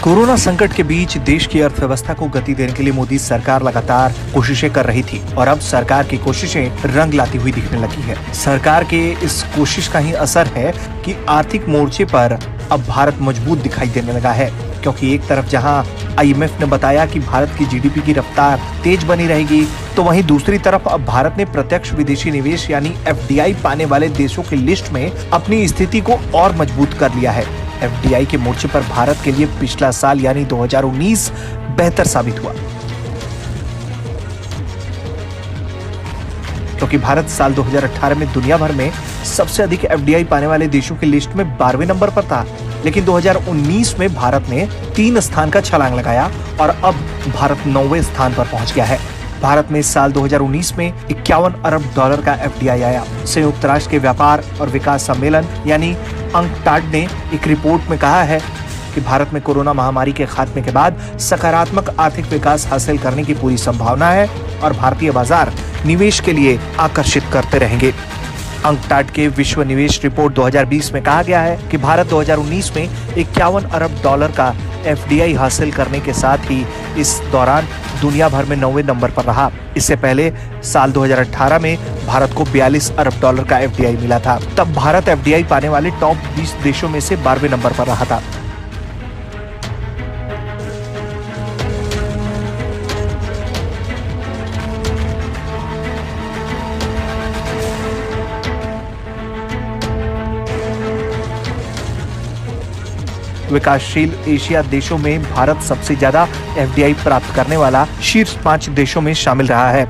Corona संकट के बीच देश की अर्थव्यवस्था को गति देने के लिए मोदी सरकार लगातार कोशिशें कर रही थी और अब सरकार की कोशिशें रंग लाती हुई दिखने लगी है। सरकार के इस कोशिश का ही असर है कि आर्थिक मोर्चे पर अब भारत मजबूत दिखाई देने लगा है, क्योंकि एक तरफ जहां IMF ने बताया कि भारत की GDP की रफ्तार तेज बनी रहेगी, तो वहीं दूसरी तरफ अब भारत ने प्रत्यक्ष विदेशी निवेश यानी FDI पाने वाले देशों की लिस्ट में अपनी स्थिति को और मजबूत कर लिया है। FDI के मोर्चे पर भारत के लिए पिछला साल यानी 2019 बेहतर साबित हुआ, क्योंकि भारत साल 2018 में दुनिया भर में सबसे अधिक FDI पाने वाले देशों की लिस्ट में 12वें नंबर पर था। लेकिन 2019 में भारत ने 3 स्थान का छलांग लगाया और अब भारत 9वें स्थान पर पहुंच गया है। भारत में साल 2019 में $51 अरब का FDI आया। संयुक्त राष्ट्र के व्यापार और विकास सम्मेलन यानी UNCTAD ने एक रिपोर्ट में कहा है कि भारत में कोरोना महामारी के खात्मे के बाद सकारात्मक आर्थिक विकास हासिल करने की पूरी संभावना है और भारतीय बाजार निवेश के लिए आकर्षित करते रहेंगे। UNCTAD के विश्व निवेश रिपोर्ट 2020 में कहा गया है कि भारत 2019 में $51 अरब का FDI हासिल करने के साथ ही इस दौरान दुनिया भर में 9वें नंबर पर रहा। इससे पहले साल 2018 में भारत को $42 अरब का FDI मिला था। तब भारत FDI पाने वाले टॉप 20 देशों में से 12वें नंबर पर रहा था। विकासशील एशिया देशों में भारत सबसे ज्यादा FDI प्राप्त करने वाला शीर्ष 5 देशों में शामिल रहा है।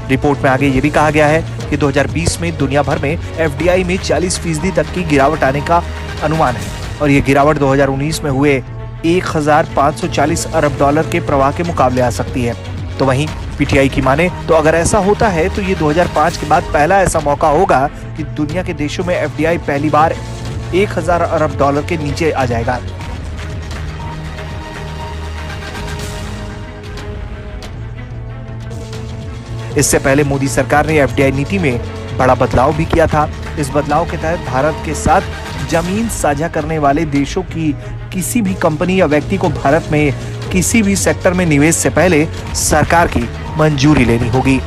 रिपोर्ट में आगे ये भी कहा गया है कि 2020 में दुनिया भर में FDI में 40% तक की गिरावट आने का अनुमान है और ये गिरावट 2019 में हुए $1540 अरब के प्रवाह के मुकाबले आ सकती है। तो वहीं PTI की माने तो अगर ऐसा होता है तो ये 2005 के बाद पहला ऐसा मौका होगा कि दुनिया के देशों में FDI पहली बार $1000 अरब के नीचे आ जाएगा। इससे पहले मोदी सरकार ने FDI नीति में बड़ा बदलाव भी किया था। इस बदलाव के तहत भारत के साथ जमीन साझा करने वाले देशों की किसी भी कंपनी या व्यक्ति को भारत में किसी भी सेक्टर में निवेश से पहले सरकार की मंजूरी लेनी होगी।